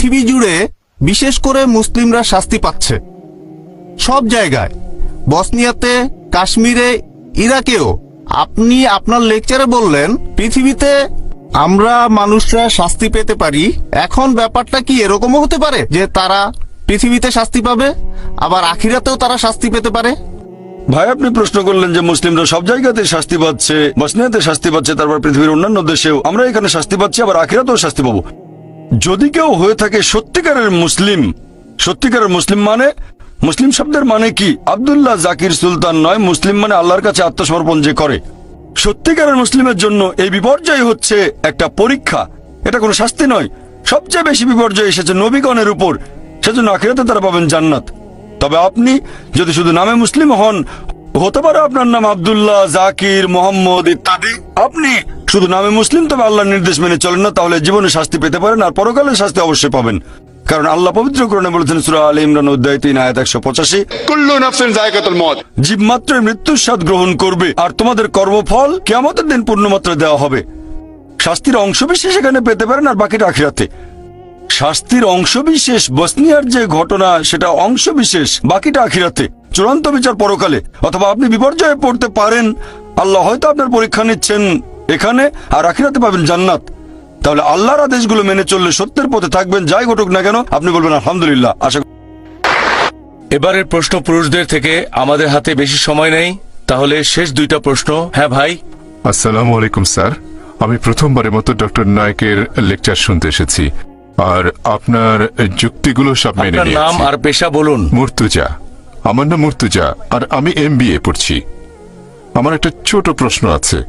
পৃথিবী জুড়ে বিশেষ করে মুসলিমরা শাস্তি পাচ্ছে সব জায়গায়, বসনিয়াতে, কাশ্মীরে, ইরাকেও। আপনি আপনার লেকচারে বললেন পৃথিবীতে আমরা মানুষরা শাস্তি পেতে পারি। এখন ব্যাপারটা কি এরকমও হতে পারে যে তারা পৃথিবীতে শাস্তি পাবে আবার আখিরাতেও তারা শাস্তি পেতে পারে? ভাই, আপনি প্রশ্ন করলেন যে মুসলিমরা সব জায়গাতে শাস্তি পাচ্ছে, বসনিয়াতে শাস্তি পাচ্ছে, তারপর পৃথিবীর অন্যান্য দেশেও আমরা এখানে শাস্তি পাচ্ছি, আবার আখিরাতেও শাস্তি পাবো। যদি কেউ হয়ে থাকে সত্যিকারের মুসলিম, সত্যিকারের মুসলিম মানে, মুসলিম শব্দের মানে কি আব্দুল্লাহ জাকির সুলতান নয়, মুসলিম মানে আল্লাহর কাছে আত্মসমর্পণ যে করে। সত্যিকারের মুসলিমের জন্য এই বিপর্যয় হচ্ছে একটা পরীক্ষা, এটা কোনো শাস্তি নয়। সবচেয়ে বেশি বিপর্যয় এসেছে নবীগণের উপর, সেজন্য আখিরাতে তারা পাবেন জান্নাত। তবে আপনি যদি শুধু নামে মুসলিম হন, হতে পারে আপনার নাম আব্দুল্লাহ, জাকির, মোহাম্মদ ইত্যাদি, আপনি শুধু নামে মুসলিম তবে আল্লাহর নির্দেশ মেনে চলেন না, তাহলে জীবনে শাস্তি পেতে পারেন, আর পরকালে শাস্তি অবশ্যই পাবেন। কারণ আল্লাহ পবিত্র কোরআনে বলেছেন সূরা আলে ইমরান অধ্যায় ৩ আয়াত ১৮৫, কুল্লু নাফসিন যায়কাতুল মউত, জীব মাত্রই মৃত্যুর স্বাদ গ্রহণ করবে, আর তোমাদের কর্মফল কিয়ামতের দিন পূর্ণমাত্রা দেওয়া হবে। শাস্তির অংশবিশেষ এখানে পেতে পারেন, আর বাকিটা আখিরাতে। শাস্তির অংশবিশেষ বসনিয়ার যে ঘটনা সেটা অংশবিশেষ, বাকিটা আখিরাতে, চূড়ান্ত বিচার পরকালে। অথবা আপনি বিপর্যয়ে পড়তে পারেন, আল্লাহ হয়তো আপনার পরীক্ষা নিচ্ছেন এখানে, আর আখিরাতে পাবেন জান্নাত। তাহলে আল্লাহর আদেশগুলো মেনে চললে সত্যের পথে থাকবেন, যাই ঘটুক না কেন আপনি বলবেন আলহামদুলিল্লাহ। আশা এবারের প্রশ্ন পুরুষদের থেকে, আমাদের হাতে বেশি সময় নেই, তাহলে শেষ দুইটা প্রশ্ন। হ্যাঁ ভাই। আসসালামু আলাইকুম স্যার, আমি প্রথমবারের মতো ডক্টর নায়কের লেকচার শুনতে এসেছি, আর আপনার যুক্তিগুলো সব মেনে নিয়েছি। নাম আর পেশা বলুন। মুর্তুজা, আমার নাম মুর্তুজা, আর আমি MBA পড়ছি। আমার একটা ছোট প্রশ্ন আছে।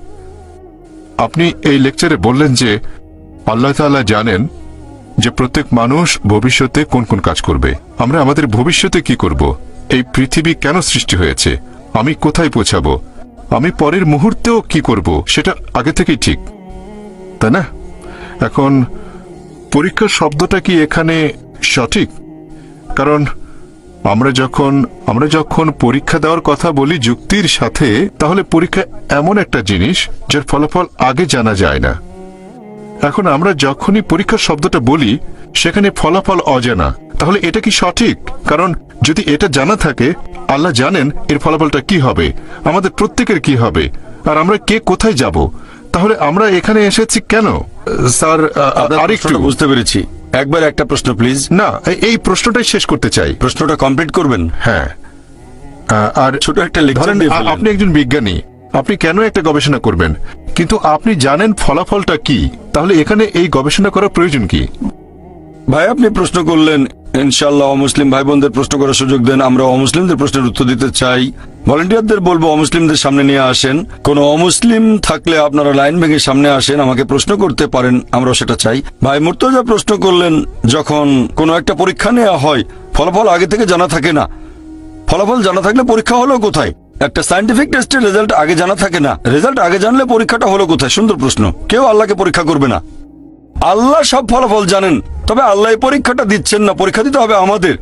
আপনি এই লেকচারে বললেন যে আল্লাহ তাআলা জানেন যে প্রত্যেক মানুষ ভবিষ্যতে কোন কোন কাজ করবে। আমরা আমাদের ভবিষ্যতে কি করব? এই পৃথিবী কেন সৃষ্টি হয়েছে? আমি কোথায় পৌঁছাবো? আমি পরের মুহূর্তেও কি করব সেটা আগে থেকেই ঠিক, তাই না? এখন পরীক্ষা শব্দটা কি এখানে সঠিক? কারণ আমরা যখন পরীক্ষা দেওয়ার কথা বলি যুক্তির সাথে, তাহলে পরীক্ষা এমন একটা জিনিস যার ফলাফল আগে জানা যায় না। এখন আমরা যখনই পরীক্ষা শব্দটা বলি সেখানে ফলাফল অজানা, তাহলে এটা কি সঠিক? কারণ যদি এটা জানা থাকে, আল্লাহ জানেন এর ফলাফলটা কি হবে, আমাদের প্রত্যেকের কি হবে, আর আমরা কে কোথায় যাব, তাহলে আমরা এখানে এসেছি কেন? স্যার, আরেকটু বুঝতে পেরেছি। একবার একটা প্রশ্ন প্লিজ। না, এই প্রশ্নটাই শেষ করতে চাই। প্রশ্নটা কমপ্লিট করবেন? হ্যাঁ। আর ছোট একটা ধরেন আপনি একজন বিজ্ঞানী, আপনি কেন একটা গবেষণা করবেন, কিন্তু আপনি জানেন ফলাফলটা কি, তাহলে এখানে এই গবেষণা করার প্রয়োজন কি? ভাই, আপনি প্রশ্ন করলেন, ইনশাআল্লাহ অমুসলিম ভাই বোনদের প্রশ্ন করার সুযোগ দেন। আমরা অমুসলিমদের প্রশ্নের উত্তর দিতে চাই। ভলান্টিয়ারদের বলবো অমুসলিমদের সামনে নিয়ে আসেন। কোন অমুসলিম থাকলে আপনারা লাইন ভেঙে সামনে আসেন, আমাকে প্রশ্ন করতে পারেন, আমরাও সেটা চাই। ভাই মুর্তজা প্রশ্ন করলেন, যখন কোনো একটা পরীক্ষা নেওয়া হয় ফলাফল আগে থেকে জানা থাকে না, ফলাফল জানা থাকলে পরীক্ষা হলো কোথায়? একটা সায়েন্টিফিক টেস্টের রেজাল্ট আগে জানা থাকে না, রেজাল্ট আগে জানলে পরীক্ষাটা হলো কোথায়? সুন্দর প্রশ্ন। কেউ আল্লাহকে পরীক্ষা করবে না, আল্লাহ সব ফলাফল জানেন, তবে আল্লাহ এই পরীক্ষাটা দিচ্ছেন না, পরীক্ষা দিতে হবে আমাদের।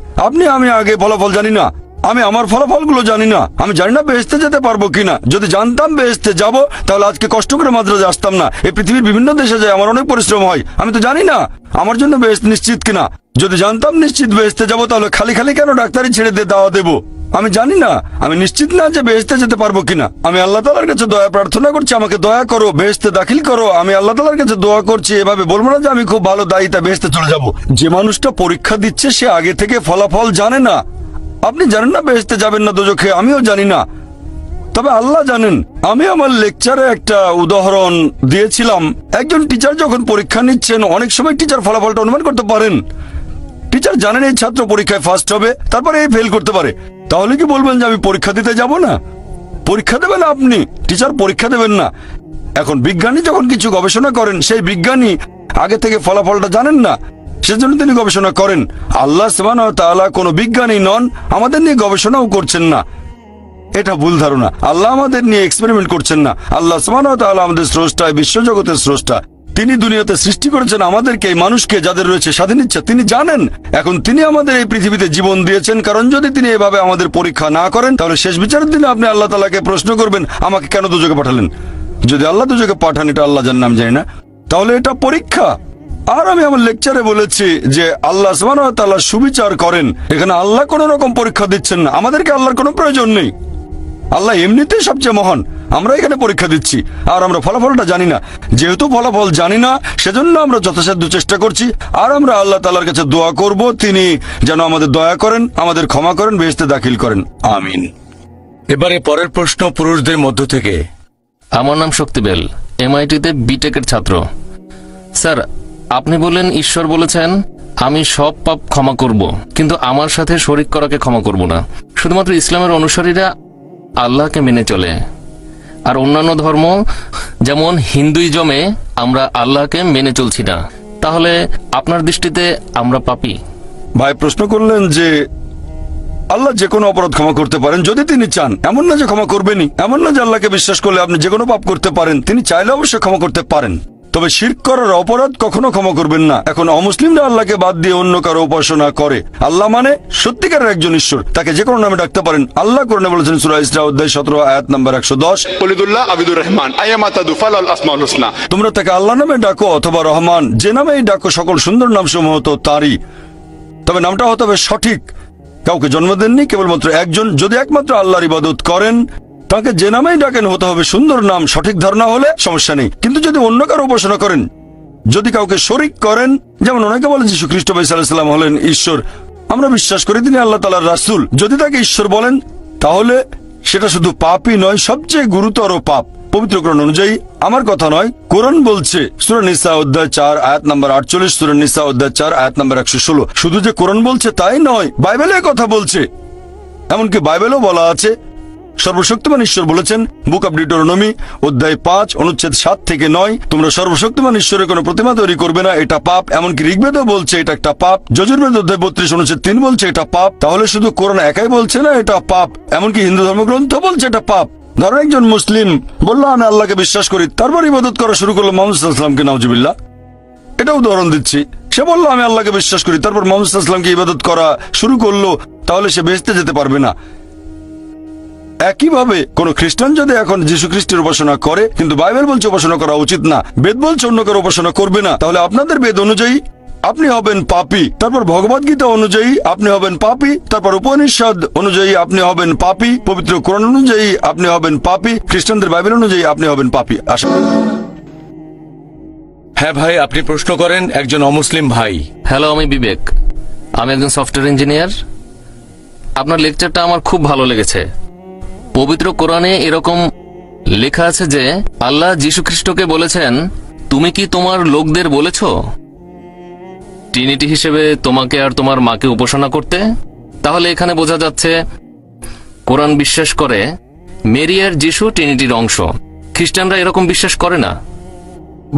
আমি আগে ফলাফল জানি না, আমি আমার ফলাফলগুলো জানি না, আমি জানি না বেহেশতে যেতে পারবো কিনা। যদি জানতাম বেহেশতে যাব, তাহলে আজকে কষ্ট করে মাদ্রাজে আসতাম না। এই পৃথিবীর বিভিন্ন দেশে যায়, আমার অনেক পরিশ্রম হয়, আমি তো জানি না আমার জন্য বেহেশত নিশ্চিত কিনা। যদি জানতাম নিশ্চিত বেহেশতে যাব, তাহলে খালি খালি কেন ডাক্তারি ছেড়ে দিয়ে দাওয়া দেবো? আমি জানি না, আমি নিশ্চিত না যে বেহেশতে যেতে পারবো কিনা। আমি আল্লাহ তাআলার কাছে দয়া প্রার্থনা করছি, আমাকে দয়া করো, বেহেশতে দাখিল করো। আমি আল্লাহ তাআলার কাছে দোয়া করছি। এভাবে বলবো না যে আমি খুব ভালো দায়িতা বেহেশতে চলে যাব। যে মানুষটা পরীক্ষা দিচ্ছে সে আগে থেকে ফলাফল জানে না। আপনি জানেন না বেহেশতে যাবেন না দোজখে, আমিও জানি না, তবে আল্লাহ জানেন। আমি আমার লেকচারে একটা উদাহরণ দিয়েছিলাম। একজন টিচার যখন পরীক্ষা নিচ্ছেন, অনেক সময় টিচার ফলাফলটা অনুমান করতে পারেন। টিচার জানেন এই ছাত্র পরীক্ষায় ফার্স্ট হবে, তারপরে এই ফেল করতে পারে। তাহলে কি বলবেন যে আমি পরীক্ষা দিতে যাব না? পরীক্ষা দেবেন আপনি, টিচার পরীক্ষা দেবেন না। এখন বিজ্ঞানী যখন কিছু গবেষণা করেন, সেই বিজ্ঞানী আগে থেকে ফলাফলটা জানেন না, সেজন্য তিনি গবেষণা করেন। আল্লাহ সুবহানাহু ওয়া তাআলা কোনো বিজ্ঞানী নন, আমাদের নিয়ে গবেষণাও করছেন না, এটা ভুল ধারণা। আল্লাহ আমাদের নিয়ে এক্সপেরিমেন্ট করছেন না। আল্লাহ সুবহানাহু ওয়া তাআলা আমাদের স্রষ্টা, বিশ্বজগতের স্রষ্টা। তিনি দুনিয়াতে সৃষ্টি করেছেন আমাদেরকে, এই মানুষকে, যাদের রয়েছে স্বাধীন ইচ্ছা, তিনি জানেন। এখন তিনি আমাদের এই পৃথিবীতে জীবন দিয়েছেন, কারণ যদি তিনি এভাবে আমাদের পরীক্ষা না করেন, তাহলে শেষ বিচারের দিনে আপনি আল্লাহ তাআলাকে প্রশ্ন করবেন, আমাকে কেন দোজখে পাঠালেন? যদি আল্লাহ দোজখে পাঠান, এটা আল্লাহ জানেন, আমি জানি না, তাহলে এটা পরীক্ষা। আর আমি আমার লেকচারে বলেছি যে আল্লাহ সুবহানাহু ওয়া তাআলা সুবিচার করেন। এখানে আল্লাহ কোনো রকম পরীক্ষা দিচ্ছেন না, আমাদেরকে আল্লাহর কোনো প্রয়োজন নেই। আল্লাহ এমনিতেই সবচেয়ে মহান, আমরা এখানে পরীক্ষা দিচ্ছি আর আমরা ফলাফলটা জানি না। যেহেতু ফলাফল জানি না, সেজন্য আমরা যথাসাধ্য চেষ্টা করছি। আর আমরা আল্লাহ তাআলার কাছে দোয়া করব, তিনি যেন আমাদের দয়া করেন, আমাদের ক্ষমা করেন, বেহেশতে দাখিল করেন। আমিন। এবারে পরের প্রশ্ন পুরুষদের মধ্য থেকে। আমার নাম শক্তিবেল, এমআইটিতে বিটেকের ছাত্র। স্যার, আপনি বললেন ঈশ্বর বলেছেন আমি সব পাপ ক্ষমা করব, কিন্তু আমার সাথে শরিক করাকে ক্ষমা করব না। শুধুমাত্র ইসলামের অনুসারীরা আল্লাহকে মেনে চলে, আর অন্যান্য ধর্ম যেমন হিন্দুইজমে আমরা আল্লাহকে মেনে চলছি না। তাহলে আপনার দৃষ্টিতে আমরা পাপী? ভাই প্রশ্ন করলেন যে আল্লাহ যে কোনো অপরাধ ক্ষমা করতে পারেন যদি তিনি চান। এমন না যে ক্ষমা করবেনই, এমন না যে আল্লাহকে বিশ্বাস করলে আপনি যে কোনো পাপ করতে পারেন। তিনি চাইলে অবশ্যই ক্ষমা করতে পারেন, তবে শিরক করার অপরাধ কখনো ক্ষমা করবেন না। এখন অমুসলিমরা আল্লাহকে বাদ দিয়ে অন্য কারো উপাসনা করে। আল্লাহ মানে সত্যিকারের একজন ঈশ্বর, তাকে যে কোনো নামে ডাকতে পারেন। আল্লাহ কোরআনে বলেছেন সূরা ইসরা অধ্যায় 17 আয়াত নাম্বার 110, কুলিদুল্লাহ আবিদুর রহমান আইয়ামা তাদুফাল আল আসমাউল হুসনা। তোমরা তাকে আল্লাহ নামে ডাকো অথবা রহমান, যে নামেই ডাকো সকল সুন্দর নামসমূহ তো তারই, তবে নামটা হতে হবে সঠিক। কাউকে জন্ম দেননি, কেবলমাত্র একজন। যদি একমাত্র আল্লাহর ইবাদত করেন, তাকে যে নামেই ডাকেন হতে হবে সুন্দর নাম। সঠিক ধারণা হলে সমস্যা নেই। কিন্তু যদি অন্য কারো উপাসনা করেন, যদি কাউকে শরিক করেন, যেমন অনেকে বলেন যীশু খ্রিস্ট ভাই সাল্লাল্লাহু আলাইহি ওয়াসাল্লাম হলেন ঈশ্বর, আমরা বিশ্বাস করি তিনি আল্লাহ তাআলার রাসূল। যদি তাকে ঈশ্বর বলেন, তাহলে সেটা শুধু পাপই নয়, সবচেয়ে গুরুতর পাপ। পবিত্র কোরআন অনুযায়ী, আমার কথা নয়, কোরআন বলছে সূরা নিসা অধ্যায় 4 আয়াত নাম্বার 48, সূরা নিসা অধ্যায় 4 আয়াত নাম্বার 116। শুধু যে কোরআন বলছে তাই নয়, বাইবেলে কথা বলছে। এমনকি বাইবেলও বলা আছে, সর্বশক্তিমান ঈশ্বর বলেছেন, বুক অব ডিউটেরোনমি অধ্যায় 5 অনুচ্ছেদ 7 থেকে 9, তোমরা সর্বশক্তিমান ঈশ্বরের কোনো প্রতিমা তৈরি করবে না, এটা পাপ। এমনকি ঋগ্বেদও বলছে এটা একটা পাপ। যজুর্বেদ অধ্যায় 32 অনুচ্ছেদ 3 বলছে এটা পাপ। তাহলে শুধু কোরআন একাই বলছে না এটা পাপ, এমনকি হিন্দু ধর্মগ্রন্থ বলছে এটা পাপ। ধরো একজন মুসলিম বলল আমি আল্লাহকে বিশ্বাস করি, তারপর ইবাদত করা শুরু করলো মুহাম্মদ সাল্লাল্লাহু আলাইহি ওয়াসাল্লামকে, নাউজুবিল্লাহ। এটা উদাহরণ দিচ্ছি। সে বলল আমি আল্লাহকে বিশ্বাস করি, তারপর মুহাম্মদ সাল্লাল্লাহু আলাইহি ওয়াসাল্লামকে ইবাদত করা শুরু করলো, তাহলে সে বেহেশতে যেতে পারবে না। একইভাবে কোন খ্রিস্টান যদি এখন যীশু খ্রিস্টের উপাসনা করে, কিন্তু বাইবেল বলছে উপাসনা করা উচিত না, বেদ বলছে অন্য কারো উপাসনা করবে না, তাহলে আপনাদের বেদ অনুযায়ী আপনি হবেন পাপী। তারপর ভগবদ গীতা অনুযায়ী আপনি হবেন পাপী। তারপর উপনিষদ অনুযায়ী আপনি হবেন পাপী। পবিত্র কোরআন অনুযায়ী আপনি হবেন পাপী। খ্রিস্টানদের বাইবেল অনুযায়ী আপনি হবেন পাপী। আশা হ্যাঁ ভাই, আপনি প্রশ্ন করেন একজন অমুসলিম ভাই। হ্যালো, আমি বিবেক, আমি একজন সফটওয়্যার ইঞ্জিনিয়ার। আপনার লেকচারটা আমার খুব ভালো লেগেছে। পবিত্র কোরআনে এরকম লেখা আছে যে আল্লাহ যীশু খ্রিস্টকে বলেছেন, তুমি কি তোমার লোকদের বলেছ ট্রিনিটি হিসেবে তোমাকে আর তোমার মাকে উপাসনা করতে? তাহলে এখানে বোঝা যাচ্ছে কোরআন বিশ্বাস করে মেরি আর যীশু ট্রিনিটির অংশ। খ্রিস্টানরা এরকম বিশ্বাস করে না।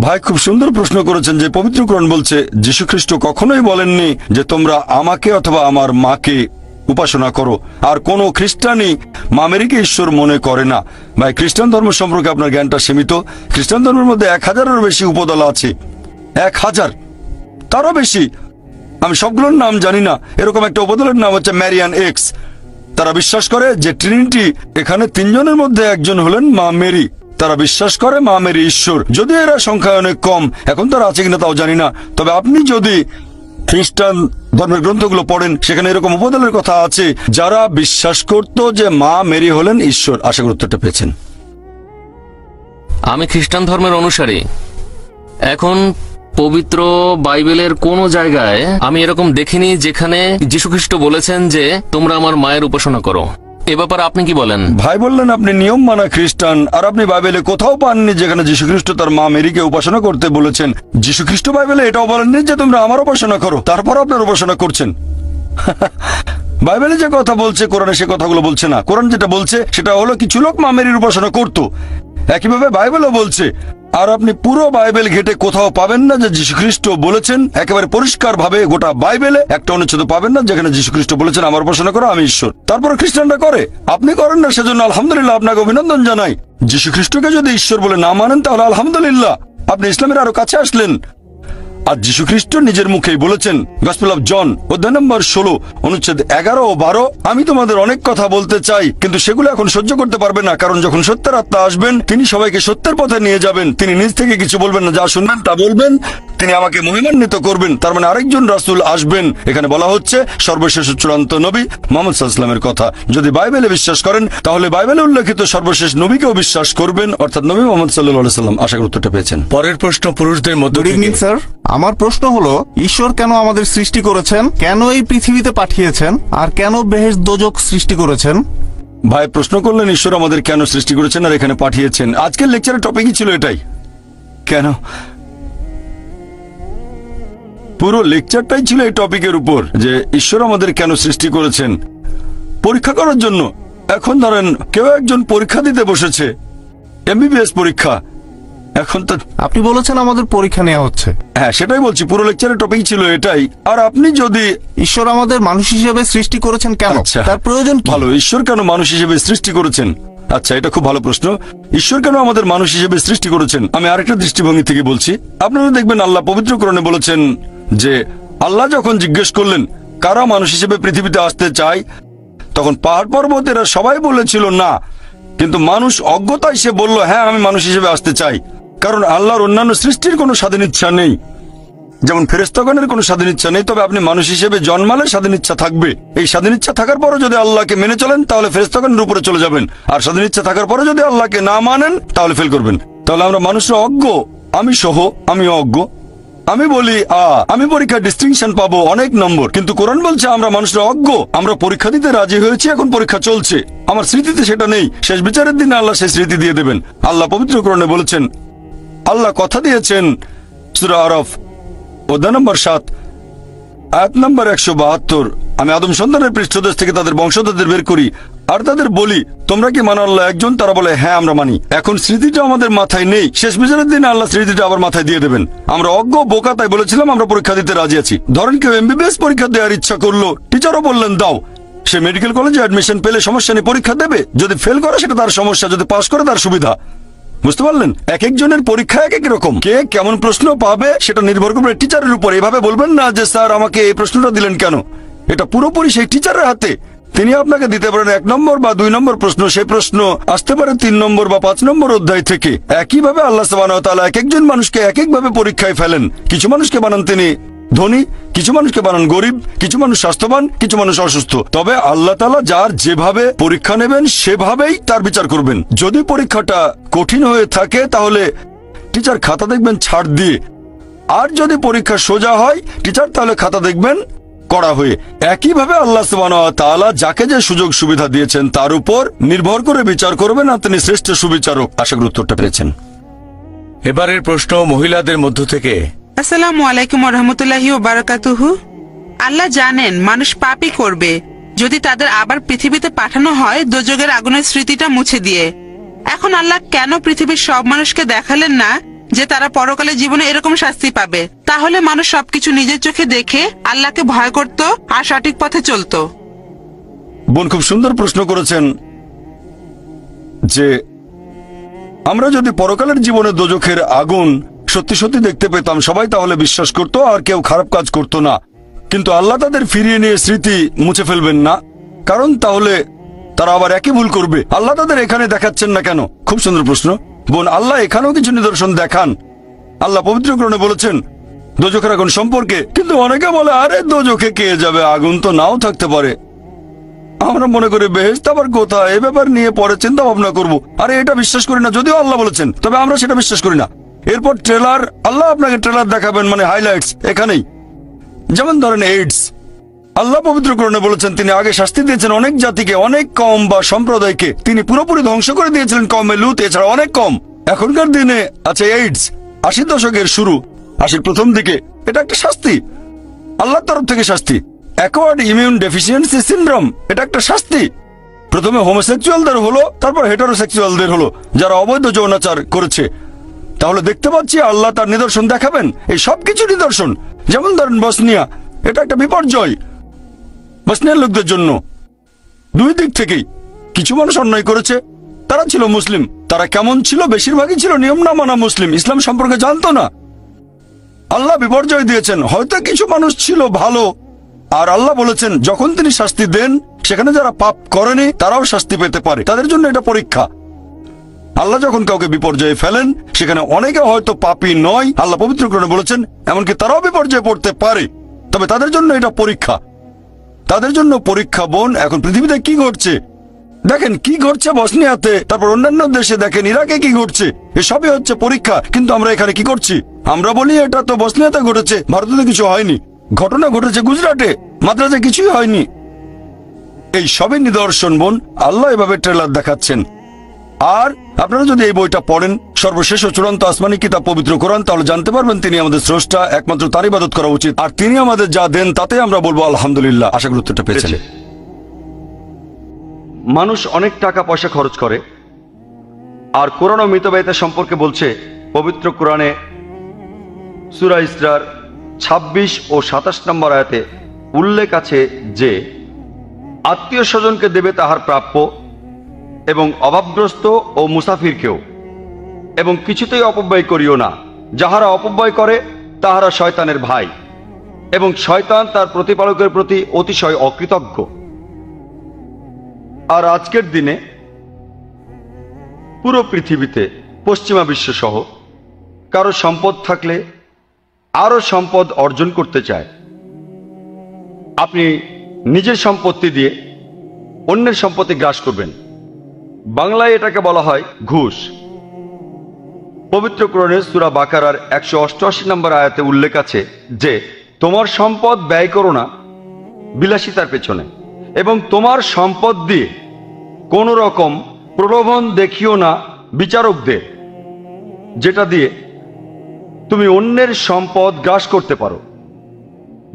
ভাই খুব সুন্দর প্রশ্ন করেছেন যে পবিত্র কোরআন বলছে যীশু খ্রিস্ট কখনোই বলেননি যে তোমরা আমাকে অথবা আমার মাকে উপাসনা করো। আর কোন খ্রিস্টানই মা মেরিকে ঈশ্বর মনে করে না। ভাই, খ্রিস্টান ধর্ম সম্পর্কে আপনার জ্ঞানটা সীমিত। খ্রিস্টান ধর্মের মধ্যে 1000-এরও বেশি উপদল আছে, 1000 তারও বেশি। আমি সবগুলোর নাম জানি না। এরকম একটা উপদলের নাম হচ্ছে ম্যারিয়ান এক্স। তারা বিশ্বাস করে যে ট্রিনিটি, এখানে 3 জনের মধ্যে একজন হলেন মা মেরি। তারা বিশ্বাস করে মা মেরি ঈশ্বর, যদিও এরা সংখ্যায় অনেক কম। এখন তারা আছে কিনা তাও জানি না। তবে আপনি যদি খ্রিস্টান ধর্মের গ্রন্থগুলো পড়েন, সেখানে এরকম উপদলের কথা আছে যারা বিশ্বাস করত যে মা মেরি হলেন ঈশ্বর। আশা করি উত্তরটা পেয়েছেন। আমি খ্রিস্টান ধর্মের অনুসারী। এখন পবিত্র বাইবেলের কোন জায়গায় আমি এরকম দেখিনি যেখানে যীশুখ্রিস্ট বলেছেন যে তোমরা আমার মায়ের উপাসনা করো। এ ব্যাপারে আপনি কি বলেন? ভাই বললেন আপনি নিয়ম মানা খ্রিস্টান, আর আপনি বাইবেলে কোথাও পাননি যেখানে যীশুখ্রিস্ট তার মা মেরিকে উপাসনা করতে বলেছেন। যীশুখ্রিস্ট বাইবেলে এটাও বলেননি যে তোমরা আমার উপাসনা করো, তারপর আপনার উপাসনা করছেন। বাইবেলে যে কথা বলছে কোরআনে সে কথাগুলো বলছে না। কোরআন যেটা বলছে সেটা হলো কিছু লোক মা মেরির উপাসনা করত। একইভাবে বাইবেলও বলছে। আর আপনি পুরো বাইবেল ঘেটে কোথাও পাবেন না যে যীশুখ্রিস্ট বলেছেন, একেবারে পরিষ্কার ভাবে গোটা বাইবেলে একটা অনুচ্ছেদ পাবেন না যেখানে যীশুখ্রিস্ট বলেছেন আমার উপাসনা করো, আমি ঈশ্বর। তারপর খ্রিস্টানরা করে, আপনি করেন না, সেজন্য আলহামদুলিল্লাহ, আপনাকে অভিনন্দন জানাই। যীশুখ্রিস্টকে যদি ঈশ্বর বলে না মানেন তাহলে আলহামদুলিল্লাহ, আপনি ইসলামের আরো কাছে আসলেন। আর যীশু খ্রিস্ট নিজের মুখেই বলেছেন, গসপেল অফ জন অধ্যায় নম্বর 16 অনুচ্ছেদ 11 ও 12, আমি তোমাদের অনেক কথা বলতে চাই কিন্তু সেগুলো এখন সহ্য করতে পারবে না, কারণ যখন সত্যের আত্মা আসবেন তিনি সবাইকে সত্যের পথে নিয়ে যাবেন। তিনি নিজ থেকে কিছু বলবেন না, যা শুনবেন তা বলবেন, তিনি আমাকে মহিমান্বিত করবেন। তার মানে আরেকজন রাসূল আসবেন। এখানে বলা হচ্ছে সর্বশেষ চূড়ান্ত নবী মুহাম্মদ সাল্লাল্লাহু আলাইহি ওয়াসাল্লামের কথা। যদি বাইবেলে বিশ্বাস করেন তাহলে বাইবেলে উল্লেখিত সর্বশেষ নবীকেও বিশ্বাস করবেন, অর্থাৎ নবী মুহাম্মদ সাল্লাল্লাহু আলাইহি ওয়াসাল্লাম। আশা করি উত্তরটা পেয়েছেন। পরের প্রশ্ন পুরুষদের মধ্য গুড থেকে। ইভিনিং স্যার, আমার প্রশ্ন হলো ঈশ্বর কেন আমাদের সৃষ্টি করেছেন, কেন এই পৃথিবীতে পাঠিয়েছেন, আর কেন বেহেশত দোজখ সৃষ্টি করেছেন? ভাই প্রশ্ন করলেন ঈশ্বর আমাদের কেন সৃষ্টি করেছেন আর এখানে পাঠিয়েছেন। আজকের লেকচারের টপিকই ছিল এটাই। কেন? পুরো লেকচারটাই ছিল এই টপিকের উপর যে ঈশ্বর আমাদের কেন সৃষ্টি করেছেন। পরীক্ষা করার জন্য। এখন ধরেন কেউ একজন পরীক্ষা দিতে বসেছে, এমবিবিএস পরীক্ষা। এখন তো আপনি বলেছেন আমাদের পরীক্ষা নেওয়া হচ্ছে। হ্যাঁ, সেটাই বলছি, পুরো লেকচারের টপিক ছিল এটাই। আর আপনি যদি ঈশ্বর আমাদের মানুষ হিসেবে সৃষ্টি করেছেন কেন, আচ্ছা, তার প্রয়োজন কি? ভালো, ঈশ্বর কেন মানুষ হিসেবে সৃষ্টি করেছেন? আচ্ছা, এটা খুব ভালো প্রশ্ন। ঈশ্বর কেন আমাদের মানুষ হিসেবে সৃষ্টি করেছেন আমি আরেকটা দৃষ্টিভঙ্গি থেকে বলছি। আপনারা দেখবেন আল্লাহ পবিত্র কোরআনে বলেছেন যে আল্লাহ যখন জিজ্ঞেস করলেন কারা মানুষ হিসেবে পৃথিবীতে আসতে চায়, তখন পাহাড় পর্বতেরা সবাই বলেছিল না, কিন্তু মানুষ অজ্ঞতায় সে বলল হ্যাঁ আমি মানুষ হিসেবে আসতে চাই। কারণ আল্লাহর অন্যান্য সৃষ্টির কোনো স্বাধীন ইচ্ছা নেই, যেমন ফেরেশতাগণের কোনো স্বাধীন ইচ্ছা নেই, তবে আপনি মানুষ হিসেবে জন্মালে স্বাধীন ইচ্ছা থাকবে। এই স্বাধীন ইচ্ছা থাকার পরও যদি আল্লাহকে মেনে চলেন তাহলে ফেরেশতাগণের উপরে চলে যাবেন, আর স্বাধীন ইচ্ছা থাকার পরে যদি আল্লাহকে না মানেন তাহলে ফেল করবেন। তাহলে আমরা মানুষরা অজ্ঞ, আমি সহ, আমি অজ্ঞ। আমি বলি আমি পরীক্ষায় ডিস্টিংশন পাবো অনেক নম্বর, কিন্তু কোরআন বলছে আমরা মানুষরা অজ্ঞ, আমরা পরীক্ষা দিতে রাজি হয়েছি, এখন পরীক্ষা চলছে। আমার স্মৃতিতে সেটা নেই, শেষ বিচারের দিনে আল্লাহ সেই স্মৃতি দিয়ে দেবেন। আল্লাহ পবিত্র কোরআনে বলেছেন, আল্লাহ কথা দিয়েছেন সূরা আরাফ অধ্যায় নম্বর 7 আয়াত নম্বর 172, আমি আদম সন্তানের পৃষ্ঠদেশ থেকে তাদের বংশধরদের বের করি আর তাদের বলি তোমরা কি মানো আল্লাহ একজন? তারা বলে হ্যাঁ আমরা মানি। এখন স্মৃতিটা আমাদের মাথায় নেই, শেষ বিচারের দিনে আল্লাহ স্মৃতিটা আবার মাথায় দিয়ে দেবেন। আমরা অজ্ঞ বোকা, তাই বলেছিলাম আমরা পরীক্ষা দিতে রাজি আছি। ধরেন কেউ এমবিবিএস পরীক্ষা দেওয়ার ইচ্ছা করলো, টিচারও বললেন দাও, সে মেডিকেল কলেজে অ্যাডমিশন পেলে সমস্যা নেই, পরীক্ষা দেবে। যদি ফেল করে সেটা তার সমস্যা, যদি পাস করে তার সুবিধা। বুঝতে পারলেন? এক একজনের পরীক্ষা এক এক রকম, কে কেমন প্রশ্ন পাবে সেটা নির্ভর করবে টিচারের উপর। এভাবে বলবেন না যে স্যার আমাকে এই প্রশ্নটা দিলেন কেন, এটা পুরোপুরি সেই টিচারের হাতে। তিনি আপনাকে দিতে পারেন 1 নম্বর বা 2 নম্বর প্রশ্ন, সেই প্রশ্ন আসতে পারে 3 নম্বর বা 5 নম্বর অধ্যায় থেকে। একইভাবে আল্লাহ সুবহানাহু ওয়া তাআলা এক একজন মানুষকে এক একভাবে পরীক্ষায় ফেলেন। কিছু মানুষকে বানান তিনি ধনী, কিছু মানুষকে বানান গরিব, কিছু মানুষ স্বাস্থ্যবান, কিছু মানুষ অসুস্থ। তবে আল্লাহ তাআলা যার যেভাবে পরীক্ষা নেবেন সেভাবেই তার বিচার করবেন। যদি পরীক্ষাটা কঠিন হয়ে থাকে তাহলে টিচার খাতা দেখবেন ছাড় দিয়ে, আর যদি পরীক্ষা সোজা হয় টিচার তাহলে খাতা দেখবেন কড়া হয়ে। একইভাবে আল্লাহ সুবহানাহু ওয়া তাআলা যাকে যে সুযোগ সুবিধা দিয়েছেন তার উপর নির্ভর করে বিচার করবেন, আর তিনি শ্রেষ্ঠ সুবিচারক। আশা করি উত্তরটা পেয়েছেন। এবারের প্রশ্ন মহিলাদের মধ্য থেকে। আসসালামু আলাইকুম ওয়া রাহমাতুল্লাহি ওয়া বারাকাতুহু। আল্লাহ জানেন মানুষ পাপই করবে, যদি তাদের আবার পৃথিবীতে পাঠানো হয় দোজখের আগুনের স্মৃতিটা মুছে দিয়ে। এখন আল্লাহ কেন পৃথিবীর সব মানুষকে দেখালেন না যে তারা পরকালে জীবনে এরকম শাস্তি পাবে? তাহলে মানুষ সবকিছু নিজের চোখে দেখে আল্লাহকে ভয় করত আর সঠিক পথে চলতো। বোন খুব সুন্দর প্রশ্ন করেছেন যে আমরা যদি পরকালের জীবনে দোজখের আগুন সত্যি সত্যি দেখতে পেতাম সবাই তাহলে বিশ্বাস করত আর কেউ খারাপ কাজ করত না। কিন্তু আল্লাহ তাদের ফিরিয়ে নিয়ে স্মৃতি মুছে ফেলবেন না, কারণ তাহলে তারা আবার একই ভুল করবে। আল্লাহ তাদের এখানে দেখাচ্ছেন না কেন? খুব সুন্দর প্রশ্ন বোন। আল্লাহ এখানেও কিছু নিদর্শন দেখান। আল্লাহ পবিত্র কোরআনে বলেছেন দোজখের আগুন সম্পর্কে, কিন্তু অনেকে বলে আরে দোজখে কে যাবে, আগুন তো নাও থাকতে পারে। আমরা মনে করি বেহেশত আবার কোথায়, এ ব্যাপার নিয়ে পরে চিন্তা ভাবনা করবো। আরে এটা বিশ্বাস করি না, যদিও আল্লাহ বলেছেন, তবে আমরা সেটা বিশ্বাস করি না। এরপর ট্রেলার, আল্লাহ আপনাকে ট্রেলার দেখাবেন, মানে হাইলাইটস এখানেই। যেমন ধরেন এইডস, আল্লাহ পবিত্র কোরআনে বলেছেন তিনি আগে শাস্তি দিয়েছেন অনেক জাতিকে, অনেক কম বা সম্প্রদায়কে তিনি পুরোপুরি ধ্বংস করে দিয়েছিলেন কওমে লূত, এছাড়া অনেক কম। এখনকার দিনে আছে এইডস, 80 দশকের শুরু, 80 প্রথম দিকে। এটা একটা শাস্তি, আল্লাহর তরফ থেকে শাস্তি। অ্যাকোয়ার্ড ইমিউন ডেফিসিয়েন্সি সিনড্রোম, এটা একটা শাস্তি। প্রথমে হোমোসেক্সুয়ালদের হলো, তারপর হেটারোসেক্সুয়ালদের হলো, যারা অবৈধ যৌনাচার করেছে। তাহলে দেখতে পাচ্ছি আল্লাহ তার নিদর্শন দেখাবেন, এই সবকিছু নিদর্শন। যেমন ধরেন বসনিয়া, এটা একটা বিপর্যয় বসনিয়ার লোকদের জন্য। দুই দিক থেকেই কিছু মানুষ অন্যায় করেছে, তারা ছিল মুসলিম। তারা কেমন ছিল? বেশিরভাগই ছিল নিয়ম না মানা মুসলিম, ইসলাম সম্পর্কে জানতো না। আল্লাহ বিপর্যয় দিয়েছেন। হয়তো কিছু মানুষ ছিল ভালো, আর আল্লাহ বলেছেন যখন তিনি শাস্তি দেন সেখানে যারা পাপ করেনি তারাও শাস্তি পেতে পারে, তাদের জন্য এটা পরীক্ষা। আল্লাহ যখন কাউকে বিপর্যয়ে ফেলেন সেখানে অনেকে হয়তো পাপী নয়, আল্লাহ পবিত্র কোরআনে বলেছেন এমনকি তারাও বিপর্যয়ে পড়তে পারে, তবে তাদের জন্য এটা পরীক্ষা, তাদের জন্য পরীক্ষা। বোন, এখন পৃথিবীতে কি ঘটছে দেখেন, কি ঘটছে বসনিয়াতে, তারপর অন্যান্য দেশে দেখেন, ইরাকে কি ঘটছে, এসবই হচ্ছে পরীক্ষা। কিন্তু আমরা এখানে কি করছি? আমরা বলি এটা তো বসনিয়াতে ঘটেছে, ভারতে কিছু হয়নি। ঘটনা ঘটেছে গুজরাটে, মাদ্রাজে কিছুই হয়নি। এই সবই নিদর্শন বোন, আল্লাহ এভাবে ট্রেলার দেখাচ্ছেন। আর আপনারা যদি এই বইটা পড়েন, সর্বশেষ ও চূড়ান্ত আসমানি কিতাব পবিত্র কোরআন, তাহলে জানতে পারবেন তিনি আমাদের স্রষ্টা, একমাত্র তার ইবাদত করা উচিত, আর তিনি আমাদের যা দেন তাতে আমরা বলবো আলহামদুলিল্লাহ। আশা করি উত্তরটা পেয়েছেন। মানুষ অনেক টাকা পয়সা খরচ করে, আর কোরআন ও মৃতব্যয়িতা সম্পর্কে বলছে পবিত্র কোরআনে সূরা ইসরার 26 ও 27 নম্বর আয়াতে উল্লেখ আছে যে আত্মীয় স্বজনকে দেবে তাহার প্রাপ্য, এবং অভাবগ্রস্ত ও মুসাফিরকেও, এবং কিছুতেই অপব্যয় করিও না। যাহারা অপব্যয় করে তাহারা শয়তানের ভাই, এবং শয়তান তার প্রতিপালকের প্রতি অতিশয় অকৃতজ্ঞ। আর আজকের দিনে পুরো পৃথিবীতে পশ্চিমা বিশ্ব সহ কারো সম্পদ থাকলে আরো সম্পদ অর্জন করতে চায়। আপনি নিজের সম্পত্তি দিয়ে অন্যের সম্পত্তি গ্রাস করবেন, বাংলায় এটাকে বলা হয় ঘুষ। পবিত্র কোরআনে সূরা বাকারার 188 নম্বর আয়াতে উল্লেখ আছে যে তোমার সম্পদ ব্যয় করো না বিলাসিতার পেছনে, এবং তোমার সম্পদ দিয়ে কোন রকম প্রলোভন দেখিও না বিচারকদের, যেটা দিয়ে তুমি অন্যের সম্পদ গ্রাস করতে পারো।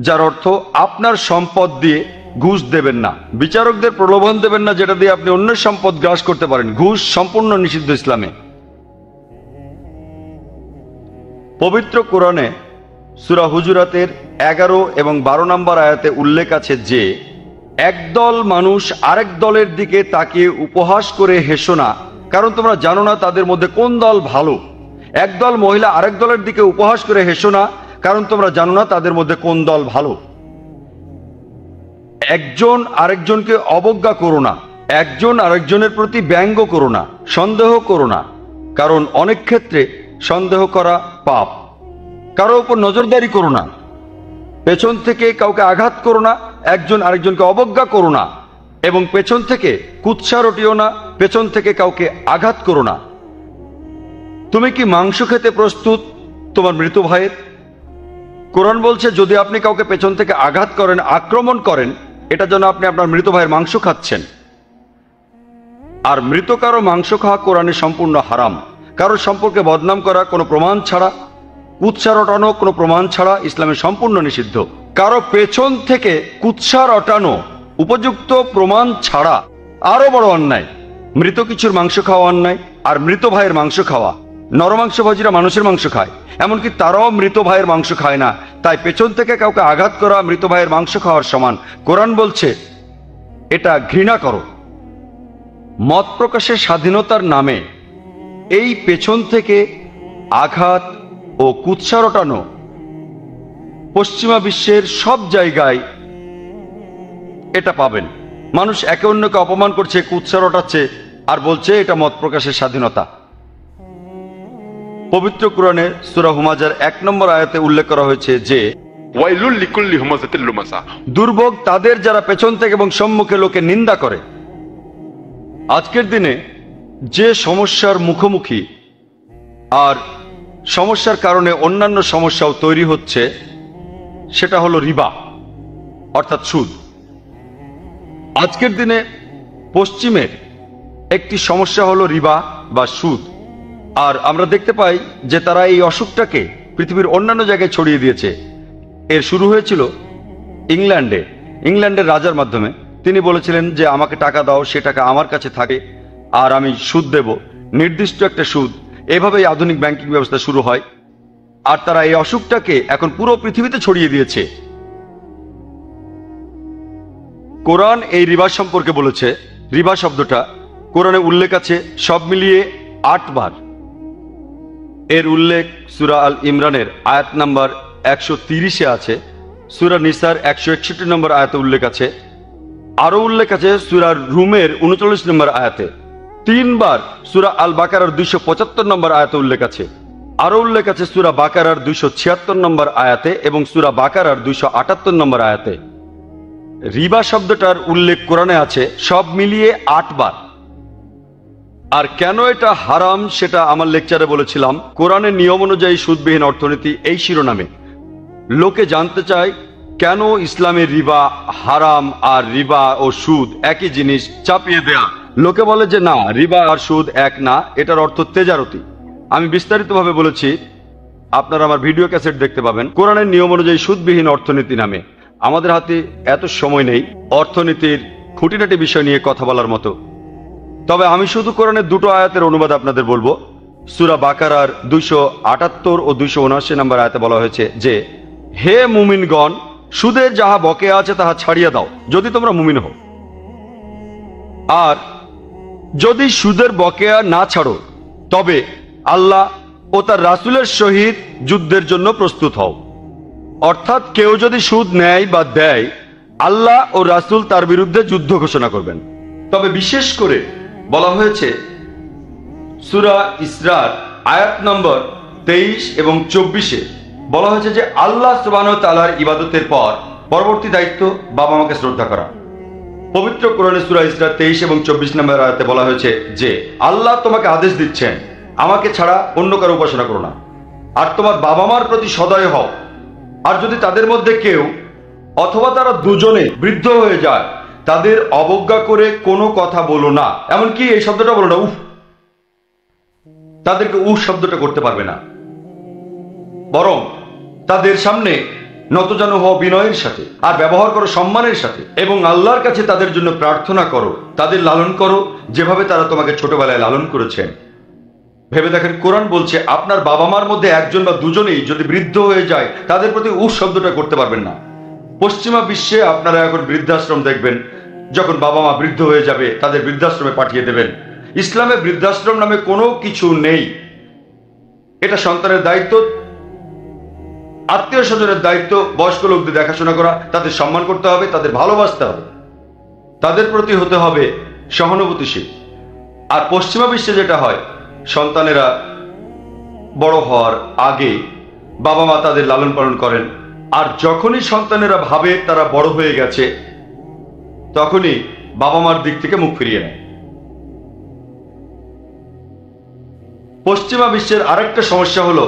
যার অর্থ আপনার সম্পদ দিয়ে ঘুষ দেবেন না, বিচারকদের প্রলোভন দেবেন না, যেটা দিয়ে আপনি অন্যের সম্পদ গ্রাস করতে পারেন। ঘুষ সম্পূর্ণ নিষিদ্ধ ইসলামে। পবিত্র কোরআনে সূরা হুজুরাতের 11 এবং 12 নম্বর আয়াতে উল্লেখ আছে যে একদল মানুষ আরেক দলের দিকে তাকিয়ে উপহাস করে হেসো না, কারণ তোমরা জানো না তাদের মধ্যে কোন দল ভালো। একদল মহিলা আরেক দলের দিকে উপহাস করে হেসো না, কারণ তোমরা জানো না তাদের মধ্যে কোন দল ভালো। একজন আরেকজনকে অবজ্ঞা করো না, একজন আরেকজনের প্রতি ব্যঙ্গ করো না, সন্দেহ করো না, কারণ অনেক ক্ষেত্রে সন্দেহ করা পাপ। কারো উপর নজরদারি করো না, পেছন থেকে কাউকে আঘাত করো না, একজন আরেকজনকে অবজ্ঞা করো না, এবং পেছন থেকে কুৎসা রটিও না, পেছন থেকে কাউকে আঘাত করো না। তুমি কি মাংস খেতে প্রস্তুত তোমার মৃত ভাইয়ের? কোরআন বলছে যদি আপনি কাউকে পেছন থেকে আঘাত করেন, আক্রমণ করেন, এটা যেন আপনি আপনার মৃত ভাইয়ের মাংস খাচ্ছেন। আর মৃত কারো মাংস খাওয়া কোরআনে সম্পূর্ণ হারাম। কারোর সম্পর্কে বদনাম করা কোনো প্রমাণ ছাড়া, কুৎসা রটানো কোনো প্রমাণ ছাড়া ইসলামে সম্পূর্ণ নিষিদ্ধ। কারো পেছন থেকে কুৎসা রটানো উপযুক্ত প্রমাণ ছাড়া আরো বড় অন্যায়। মৃত কিছুর মাংস খাওয়া অন্যায়, আর মৃত ভাইয়ের মাংস খাওয়া। নরমাংসভোজীরা মানুষের মাংস খায়, এমনকি তারাও মৃত ভাইয়ের মাংস খায় না। তাই পেছন থেকে কাউকে আঘাত করা মৃত ভাইয়ের মাংস খাওয়ার সমান। কোরআন বলছে এটা ঘৃণা করো। মত প্রকাশের স্বাধীনতার নামে এই পেছন থেকে আঘাত ও কুৎসা রটানো পশ্চিমা বিশ্বের সব জায়গায় এটা পাবেন। মানুষ একে অন্যকে অপমান করছে, কুৎসা রটাচ্ছে, আর বলছে এটা মত প্রকাশের স্বাধীনতা। পবিত্র কোরআনে সূরা হুমাজার 1 নম্বর আয়াতে উল্লেখ করা হয়েছে যে ওয়াইলুল লিকুল্লি হুমাযাতিল লুমাযা, দুর্ভোগ তাদের যারা পেছন থেকে এবং সম্মুখে লোকে নিন্দা করে। আজকের দিনে যে সমস্যার মুখোমুখি, আর সমস্যার কারণে অন্যান্য সমস্যাও তৈরি হচ্ছে, সেটা হলো রিবা, অর্থাৎ সুদ। আজকের দিনে পশ্চিমের একটি সমস্যা হলো রিবা বা সুদ। আর আমরা দেখতে পাই যে তারা এই অসুখটাকে পৃথিবীর অন্যান্য জায়গায় ছড়িয়ে দিয়েছে। এর শুরু হয়েছিল ইংল্যান্ডের রাজার মাধ্যমে। তিনি বলেছিলেন যে আমাকে টাকা দাও, সে টাকা আমার কাছে থাকে, আর আমি সুদ দেব, নির্দিষ্ট একটা সুদ। এভাবেই আধুনিক ব্যাংকিং ব্যবস্থা শুরু হয়। আর তারা এই অসুখটাকে এখন পুরো পৃথিবীতে ছড়িয়ে দিয়েছে। কোরআন এই রিবা সম্পর্কে বলেছে। রিবা শব্দটা কোরআনে উল্লেখ আছে সব মিলিয়ে 8 বার। এর উল্লেখ সূরা আল ইমরানের আয়াত নাম্বার 130-এ আছে, সূরা নিসার 161 নম্বর আয়াতে উল্লেখ আছে, আরো উল্লেখ আছে সূরা রুমের 39 নম্বর আয়াতে, 3 বার সূরা আল বাকারার 275 নম্বর আয়াতে উল্লেখ আছে, আরো উল্লেখ আছে সূরা বাকারার 276 নম্বর আয়াতে এবং সূরা বাকারার 278 নম্বর আয়াতে। রিবা শব্দটার উল্লেখ কোরআনে আছে সব মিলিয়ে 8 বার। আর কেন এটা হারাম সেটা আমার লেকচারে বলেছিলাম, কোরআনের নিয়ম অনুযায়ী সুদবিহীন অর্থনীতি এই শিরোনামে। লোকে জানতে চায় কেন ইসলামের রিবা হারাম আর রিবা ও সুদ একই জিনিস, চাপিয়ে দেয়া। লোকে বলে যে না, রিবা আর সুদ এক না, এটার অর্থ তেজারতি। আমি বিস্তারিতভাবে বলেছি, আপনারা আমার ভিডিও ক্যাসেট দেখতে পাবেন কোরআনের নিয়ম অনুযায়ী সুদবিহীন অর্থনীতি নামে। আমাদের হাতে এত সময় নেই অর্থনীতির খুঁটিনাটি বিষয় নিয়ে কথা বলার মতো, তবে আমি শুধু কোরআনের 2টো আয়াতের অনুবাদ আপনাদের বলবো। সূরা বাকারার 278 ও 279 নম্বর আয়াতে বলা হয়েছে যে, হে মুমিনগণ, সুদের যাহা বকেয়া আছে তাহা ছাড়িয়া দাও, যদি তোমরা মুমিন হও। আর যদি সুদের বকেয়া না ছাড়ো, তবে আল্লাহ ও তার রাসূলের সহিত যুদ্ধের জন্য প্রস্তুত হও। অর্থাৎ কেউ যদি সুদ নেয় বা দেয়, আল্লাহ ও রাসূল তার বিরুদ্ধে যুদ্ধ ঘোষণা করবেন। তবে বিশেষ করে বলা হয়েছে সূরা ইসরার আয়াত নম্বর 23 এবং 24-এ বলা হয়েছে যে আল্লাহ সুবহানাহু ওয়া তাআলার ইবাদতের পর পরবর্তী দায়িত্ব বাবা মাকে শ্রদ্ধা করা। পবিত্র কোরআনে সূরা ইসরা 23 এবং 24 নম্বর আয়াতে বলা হয়েছে যে আল্লাহ তোমাকে আদেশ দিচ্ছেন, আমাকে ছাড়া অন্য কারো উপাসনা করো না, আর তোমার বাবা মার প্রতি সদয় হও। আর যদি তাদের মধ্যে কেউ অথবা তারা দুজনে বৃদ্ধ হয়ে যায়, তাদের অবজ্ঞা করে কোনো কথা বলো না। এমনকি এই শব্দটা বলো না, উফ, তাদেরকে উফ শব্দটা করতে পারবে না, বরং তাদের সামনে নতজানু হও বিনয়ের সাথে, আর ব্যবহার করো সম্মানের সাথে, এবং আল্লাহর কাছে তাদের জন্য প্রার্থনা করো। তাদের লালন করো যেভাবে তারা তোমাকে ছোটবেলায় লালন করেছেন। ভেবে দেখেন, কোরআন বলছে আপনার বাবা মার মধ্যে একজন বা দুজনেই যদি বৃদ্ধ হয়ে যায়, তাদের প্রতি উফ শব্দটা করতে পারবেন না। পশ্চিমা বিশ্বে আপনারা এখন বৃদ্ধাশ্রম দেখবেন, যখন বাবা মা বৃদ্ধ হয়ে যাবে তাদের বৃদ্ধাশ্রমে পাঠিয়ে দেবেন। ইসলামে বৃদ্ধাশ্রম নামে কোনো কিছু নেই। এটা সন্তানের দায়িত্ব, আত্মীয় স্বজনের দায়িত্ব বয়স্ক লোকদের দেখাশোনা করা, তাদের সম্মান করতে হবে, তাদের ভালোবাসতে হবে, তাদের প্রতি হতে হবে সহানুভূতিশীল। আর পশ্চিমা বিশ্বে যেটা হয়, সন্তানেরা বড় হওয়ার আগে বাবা মা তাদের লালন পালন করেন, আর যখনই সন্তানেরা ভাবে তারা বড় হয়ে গেছে, তখনই বাবা মার দিক থেকে মুখ ফিরিয়ে নেয়। পশ্চিমা বিশ্বের আরেকটা সমস্যা হলো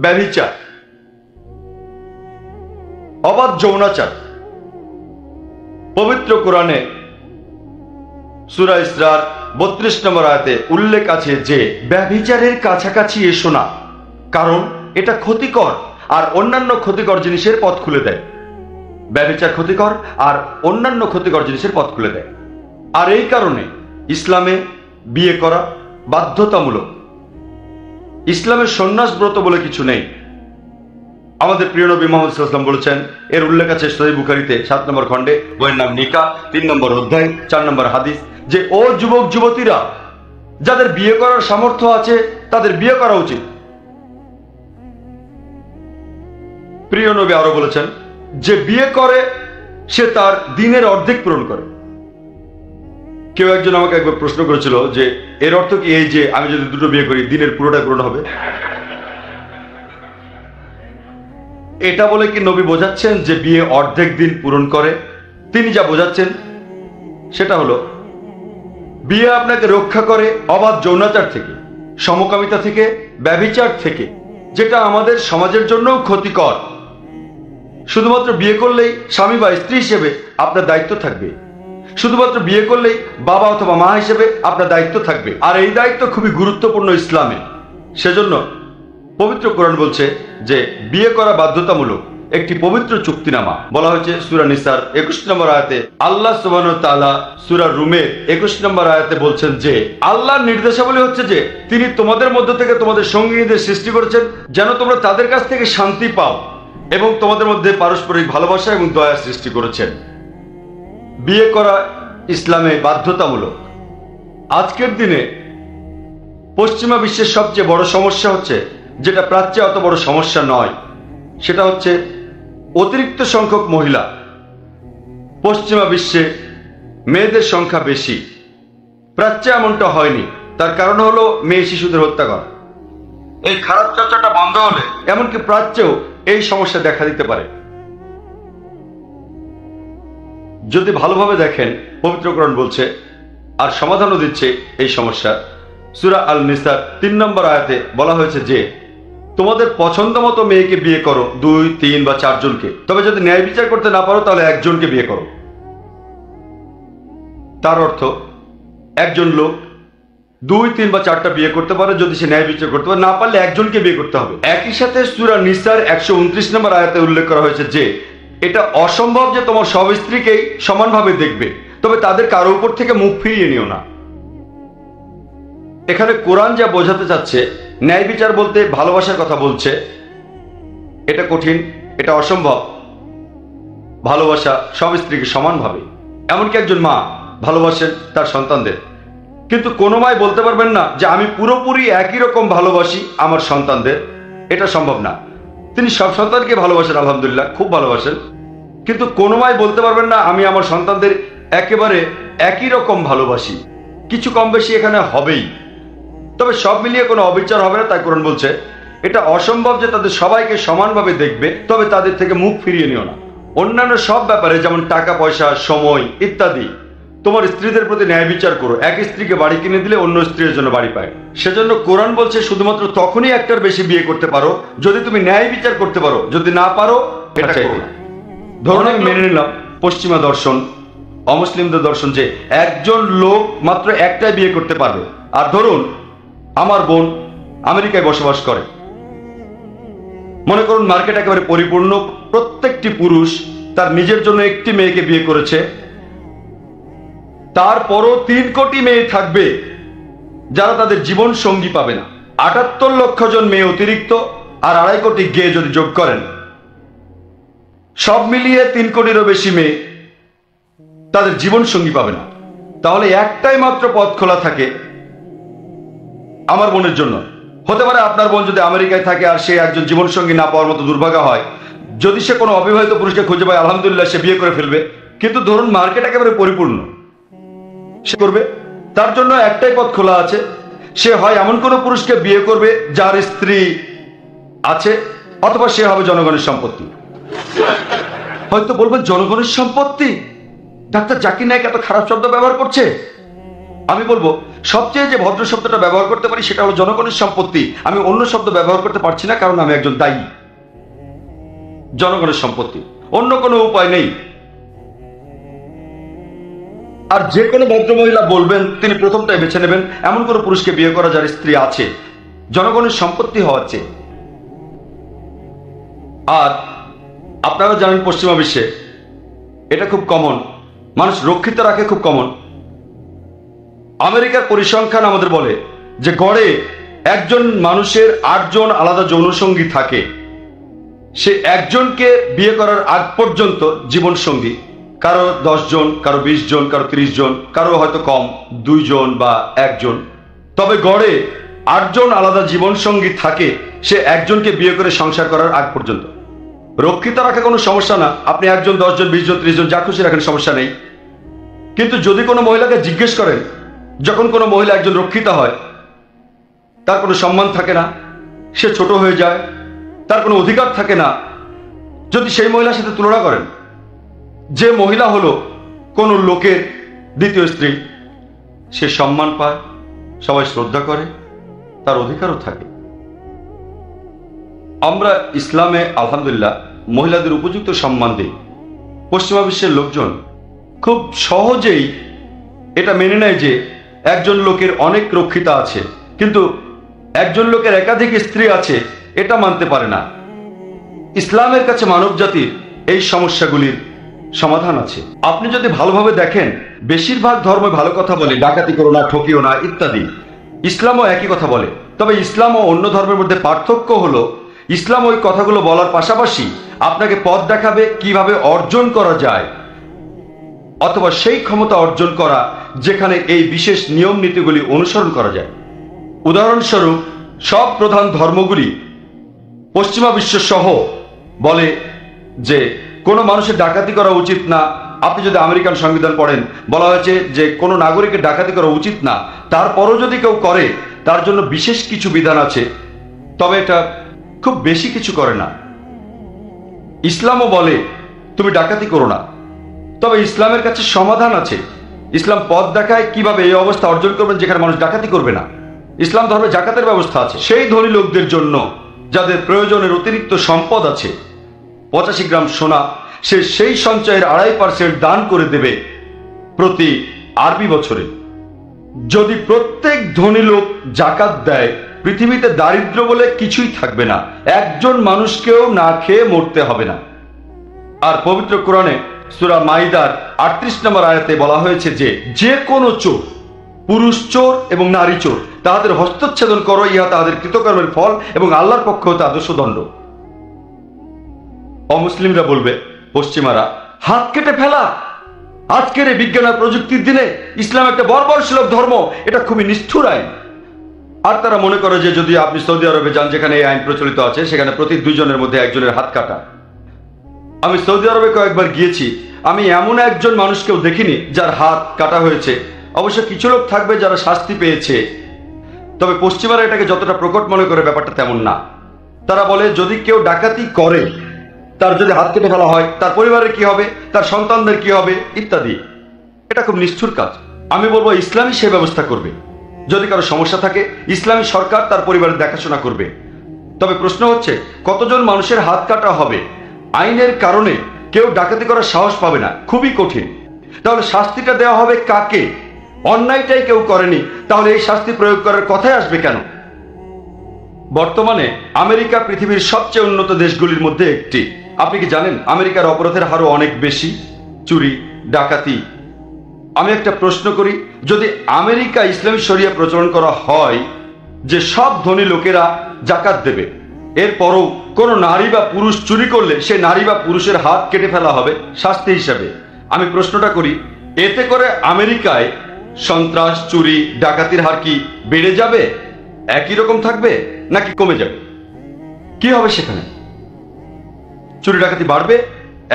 ব্যভিচার, অবাধ যৌনাচার। পবিত্র কোরআনে সূরা ইসরার 32 নম্বর আয়াতে উল্লেখ আছে যে ব্যভিচারের কাছাকাছি এসো না, কারণ এটা ক্ষতিকর আর অন্যান্য ক্ষতিকর জিনিসের পথ খুলে দেয়। ব্যভিচার ক্ষতিকর আর অন্যান্য ক্ষতিকর জিনিসের পথ খুলে দেয়। আর এই কারণে ইসলামে বিয়ে করা বাধ্যতামূলক। ইসলামের সন্ন্যাস ব্রত বলে কিছু নেই। আমাদের প্রিয় নবী মুহাম্মদ সাল্লাল্লাহু আলাইহি ওয়াসাল্লাম বলেছেন, এর উল্লেখ আছে সহিহ বুখারীতে 7 নম্বর খণ্ডে, বইয়ের নাম নিকাহ, 3 নম্বর অধ্যায়, 4 নম্বর হাদিস, যে ও যুবক যুবতীরা, যাদের বিয়ে করার সামর্থ্য আছে তাদের বিয়ে করা উচিত। প্রিয় নবী আরো বলেছেন, যে বিয়ে করে সে তার দিনের অর্ধেক পূরণ করে। কেউ একজন আমাকে একবার প্রশ্ন করেছিল যে এর অর্থ কি এই যে আমি যদি 2টো বিয়ে করি দিনের পুরোটা পূরণ হবে? এটা বলে কি নবী বোঝাচ্ছেন যে বিয়ে অর্ধেক দিন পূরণ করে? তিনি যা বোঝাচ্ছেন সেটা হলো বিয়ে আপনাকে রক্ষা করে অবাধ যৌনাচার থেকে, সমকামিতা থেকে, ব্যভিচার থেকে, যেটা আমাদের সমাজের জন্যও ক্ষতিকর। শুধুমাত্র বিয়ে করলেই স্বামী বা স্ত্রী হিসেবে আপনার দায়িত্ব থাকবে, শুধুমাত্র বিয়ে করলেই বাবা অথবা মা হিসেবে আপনার দায়িত্ব থাকবে, আর এই দায়িত্ব খুবই গুরুত্বপূর্ণ ইসলামে। সেজন্য পবিত্র কোরআন বলছে যে বিয়ে করা বাধ্যতামূলক, একটি পবিত্র চুক্তিনামা। বলা হয়েছে সূরা নিসার 21 নম্বর আয়াতে। আল্লাহ সুবহানাহু ওয়া তাআলা সূরা রুমের 21 নম্বর আয়াতে বলছেন যে আল্লাহর নির্দেশাবলী হচ্ছে যে তিনি তোমাদের মধ্য থেকে তোমাদের সঙ্গীদের সৃষ্টি করেছেন যেন তোমরা তাদের কাছ থেকে শান্তি পাও, এবং তোমাদের মধ্যে পারস্পরিক ভালোবাসা এবং দয়া সৃষ্টি করেছেন। বিয়ে করা ইসলামে বাধ্যতামূলক। আজকের দিনে পশ্চিমা বিশ্বের সবচেয়ে বড় সমস্যা হচ্ছে, যেটা প্রাচ্যে অত বড় সমস্যা নয়, সেটা হচ্ছে অতিরিক্ত সংখ্যক মহিলা। পশ্চিমা বিশ্বে মেয়েদের সংখ্যা বেশি, প্রাচ্যে এমনটা হয়নি। তার কারণ হলো মেয়ে শিশুদের হত্যা করা। এই খারাপ চর্চাটা বন্ধ হলে এমনকি প্রাচ্যেও এই সমস্যা দেখা দিতে পারে। যদি ভালোভাবে দেখেন, পবিত্র কোরআন বলছে আর সমাধানও দিচ্ছে এই সমস্যা। সূরা আল নিসার 3 নম্বর আয়াতে বলা হয়েছে যে তোমাদের পছন্দ মতো মেয়েকে বিয়ে করো, 2, 3 বা 4 জনকে। তবে যদি ন্যায় বিচার করতে না পারো তাহলে একজনকে বিয়ে করো। তার অর্থ একজন লোক 2, 3 বা 4টা বিয়ে করতে পারে যদি সে ন্যায় বিচার করতে পারে, না পারলে একজনকে বিয়ে করতে হবে। একই সাথে সূরা নিসার 129 নম্বর আয়াতে উল্লেখ করা হয়েছে যে এটা অসম্ভব যে তোমার সব স্ত্রীকেই সমানভাবে দেখবে, তবে তাদের কারো উপর থেকে মুখ ফিরিয়ে নিও না। এখানে কোরআন যা বোঝাতে চাচ্ছে, ন্যায় বিচার বলতে ভালোবাসার কথা বলছে। এটা কঠিন, এটা অসম্ভব। ভালোবাসা সব স্ত্রীকে সমানভাবে। এমনকি একজন মা ভালোবাসেন তার সন্তানদের, কিন্তু কোনো মাই বলতে পারবেন না যে আমি পুরোপুরি একই রকম ভালোবাসি আমার সন্তানদের। এটা সম্ভব না। তিনি সব সন্তানকে ভালোবাসেন, আলহামদুলিল্লাহ, খুব ভালোবাসেন, কিন্তু কোনো মাই বলতে পারবেন না আমি আমার সন্তানদের একেবারে একই রকম ভালোবাসি। কিছু কম বেশি এখানে হবেই, তবে সব মিলিয়ে কোনো অবিচার হবে না। তাই কোরআন বলছে এটা অসম্ভব যে তাদের সবাইকে সমানভাবে দেখবে, তবে তাদের থেকে মুখ ফিরিয়ে নিও না। অন্যান্য সব ব্যাপারে যেমন টাকা পয়সা, সময় ইত্যাদি, তোমার স্ত্রীদের প্রতি ন্যায় বিচার করো। এক স্ত্রীকে বাড়ি কিনে দিলে অন্য স্ত্রীর জন্য বাড়ি পায়। সেজন্য কোরআন বলছে শুধুমাত্র তখনই একটার বেশি বিয়ে করতে পারো যদি তুমি ন্যায় বিচার করতে পারো। যদি না পারো এটা করো না। ধরুন আমি মেনে নিলাম পশ্চিমা দর্শন, অমুসলিমদের দর্শন যে একজন লোক মাত্র একটাই বিয়ে করতে পারবে। আর ধরুন আমার বোন আমেরিকায় বসবাস করে, মনে করুন মার্কেট একেবারে পরিপূর্ণ, প্রত্যেকটি পুরুষ তার নিজের জন্য একটি মেয়েকে বিয়ে করেছে, তারপরও 3 কোটি মেয়ে থাকবে যারা তাদের জীবন সঙ্গী পাবে না। 78 লক্ষ জন মেয়ে অতিরিক্ত আর 2.5 কোটি গে যদি যোগ করেন, সব মিলিয়ে 3 কোটিরও বেশি মেয়ে তাদের জীবন সঙ্গী পাবে না। তাহলে একটাই মাত্র পথ খোলা থাকে আমার বোনের জন্য। হতে পারে আপনার বোন যদি আমেরিকায় থাকে আর সে একজন জীবন সঙ্গী না পাওয়ার মতো দুর্ভাগ্য হয়, যদি সে কোনো অবিবাহিত পুরুষকে খুঁজে পায় আলহামদুলিল্লাহ সে বিয়ে করে ফেলবে। কিন্তু ধরুন মার্কেট একেবারে পরিপূর্ণ, সে করবে, তার জন্য একটাই পথ খোলা আছে। সে হয় এমন কোন পুরুষকে বিয়ে করবে যার স্ত্রী আছে, অথবা সে হবে জনগণের সম্পত্তি। হয়তো বলবেন জনগণের সম্পত্তি, ডাক্তার জাকির নায়েক এত খারাপ শব্দ ব্যবহার করছে। আমি বলবো সবচেয়ে যে ভদ্র শব্দটা ব্যবহার করতে পারি সেটা হলো জনগণের সম্পত্তি। আমি অন্য শব্দ ব্যবহার করতে পারছি না, কারণ আমি একজন দায়ী। জনগণের সম্পত্তি, অন্য কোনো উপায় নেই। আর যে কোনো ভদ্র মহিলা বলবেন তিনি প্রথমটাই বেছে নেবেন এমন কোনো পুরুষকে বিয়ে করা যার স্ত্রী আছে, জনগণের সম্পত্তি হওয়ার চেয়ে। আর আপনারা জানেন পশ্চিমা বিশ্বে এটা খুব কমন, মানুষ রক্ষিত রাখে খুব কমন। আমেরিকার পরিসংখ্যান আমাদের বলে যে গড়ে একজন মানুষের 8 জন আলাদা যৌনসঙ্গী থাকে। সে একজনকে বিয়ে করার আগ পর্যন্ত জীবন সঙ্গী, কারো 10 জন, কারো 20 জন, কারো 30 জন, কারো হয়তো কম 2 জন বা 1 জন। তবে গড়ে 8 জন আলাদা জীবন সঙ্গী থাকে সে একজনকে বিয়ে করে সংসার করার আগ পর্যন্ত। রক্ষিত রাখা কোনো সমস্যা না, আপনি 1 জন, 10 জন, 20 জন, 30 জন যা খুশি রাখেন, সমস্যা নেই। কিন্তু যদি কোনো মহিলাকে জিজ্ঞেস করেন, যখন কোনো মহিলা একজন রক্ষিত হয় তার কোনো সম্মান থাকে না, সে ছোট হয়ে যায়, তার কোনো অধিকার থাকে না। যদি সেই মহিলার সাথে তুলনা করেন, যে মহিলা হলো কোনো লোকের দ্বিতীয় স্ত্রী, সে সম্মান পায়, সবাই শ্রদ্ধা করে, তার অধিকারও থাকে। আমরা ইসলামে আলহামদুলিল্লাহ মহিলাদের উপযুক্ত সম্মান দিই। পশ্চিমা বিশ্বের লোকজন খুব সহজেই এটা মেনে নেয় যে একজন লোকের অনেক রক্ষিতা আছে, কিন্তু একজন লোকের একাধিক স্ত্রী আছে এটা মানতে পারে না। ইসলামের কাছে মানব জাতির এই সমস্যাগুলির সমাধান আছে। আপনি যদি ভালোভাবে দেখেন, বেশিরভাগ ধর্ম ভালো কথা বলে, ডাকাতি করো না, ঠকিও না ইত্যাদি। ইসলামও একই কথা বলে, তবে ইসলাম ও অন্য ধর্মের মধ্যে পার্থক্য হলো ইসলাম ওই কথাগুলো বলার পাশাপাশি আপনাকে পথ দেখাবে কিভাবে অর্জন করা যায়, অথবা সেই ক্ষমতা অর্জন করা যেখানে এই বিশেষ নিয়ম নীতিগুলি অনুসরণ করা যায়। উদাহরণস্বরূপ সব প্রধান ধর্মগুলি পশ্চিমা বিশ্ব সহ বলে যে কোনো মানুষের ডাকাতি করা উচিত না। আপনি যদি আমেরিকান সংবিধান পড়েন, বলা হয়েছে যে কোনো নাগরিকের ডাকাতি করা উচিত না, তারপরও যদি কেউ করে তার জন্য বিশেষ কিছু বিধান আছে, তবে এটা খুব বেশি কিছু করে না। ইসলামও বলে তুমি ডাকাতি করো না, তবে ইসলামের কাছে সমাধান আছে। ইসলাম পথ দেখায় কিভাবে এই অবস্থা অর্জন করবেন যেখানে মানুষ ডাকাতি করবে না। ইসলাম ধর্মে জাকাতের ব্যবস্থা আছে সেই ধনী লোকদের জন্য যাদের প্রয়োজনের অতিরিক্ত সম্পদ আছে। 85 গ্রাম সোনা সে সেই সঞ্চয়ের 2.5% দান করে দেবে প্রতি আরবি বছরে। যদি প্রত্যেক ধনী লোক জাকাত দেয়, পৃথিবীতে দারিদ্র বলে কিছুই থাকবে না, একজন মানুষকেও না খেয়ে মরতে হবে না। আর পবিত্র কোরআনে সূরা মাইদার 38 নম্বর আয়াতে বলা হয়েছে যে যে কোনো চোর, পুরুষ চোর এবং নারী চোর, তাহাদের হস্তচ্ছেদন করো, ইহা তাহাদের কৃতকর্মের ফল এবং আল্লাহর পক্ষ হতে আদর্শ দণ্ড। অমুসলিমরা বলবে, পশ্চিমারা, হাত কেটে ফেলা। আজকের এই বিজ্ঞান আর প্রযুক্তির দিনে ইসলাম একটা বর্বরসুলভ ধর্ম, এটা খুবই নিষ্ঠুর আইন। আর তারা মনে করে যে যদি আপনি সৌদি আরবে যান, যেখানে এই আইন প্রচলিত আছে, সেখানে প্রতি 2 জনের মধ্যে একজনের হাত কাটা। আমি সৌদি আরবে কয়েকবার গিয়েছি, আমি এমন একজন মানুষকেও দেখিনি যার হাত কাটা হয়েছে। অবশ্য কিছু লোক থাকবে যারা শাস্তি পেয়েছে, তবে পশ্চিমারা এটাকে যতটা প্রকট মনে করে ব্যাপারটা তেমন না। তারা বলে যদি কেউ ডাকাতি করে, তার যদি হাত কেটে ফেলা হয়, তার পরিবারের কি হবে, তার সন্তানদের কি হবে ইত্যাদি। এটা খুব নিষ্ঠুর কাজ। আমি বলবো ইসলামই সে ব্যবস্থা করবে। যদি কারো সমস্যা থাকে, ইসলামী সরকার তার পরিবারের দেখাশোনা করবে। তবে প্রশ্ন হচ্ছে কতজন মানুষের হাত কাটা হবে? আইনের কারণে কেউ ডাকাতি করার সাহস পাবে না, খুবই কঠিন। তাহলে শাস্তিটা দেওয়া হবে কাকে? অন্যায়টাই কেউ করেনি, তাহলে এই শাস্তি প্রয়োগ করার কথাই আসবে কেন? বর্তমানে আমেরিকা পৃথিবীর সবচেয়ে উন্নত দেশগুলির মধ্যে একটি। আপনি কি জানেন আমেরিকার অপরাধের হারও অনেক বেশি, চুরি, ডাকাতি। আমি একটা প্রশ্ন করি, যদি আমেরিকা ইসলামী শরিয়া প্রচলন করা হয় যে সব ধনী লোকেরা জাকাত দেবে, এরপরও কোনো নারী বা পুরুষ চুরি করলে সে নারী বা পুরুষের হাত কেটে ফেলা হবে শাস্তি হিসাবে, আমি প্রশ্নটা করি, এতে করে আমেরিকায় সন্ত্রাস, চুরি, ডাকাতির হার কি বেড়ে যাবে, একই রকম থাকবে, নাকি কমে যাবে? কি হবে সেখানে? চুরি ডাকাতি বাড়বে,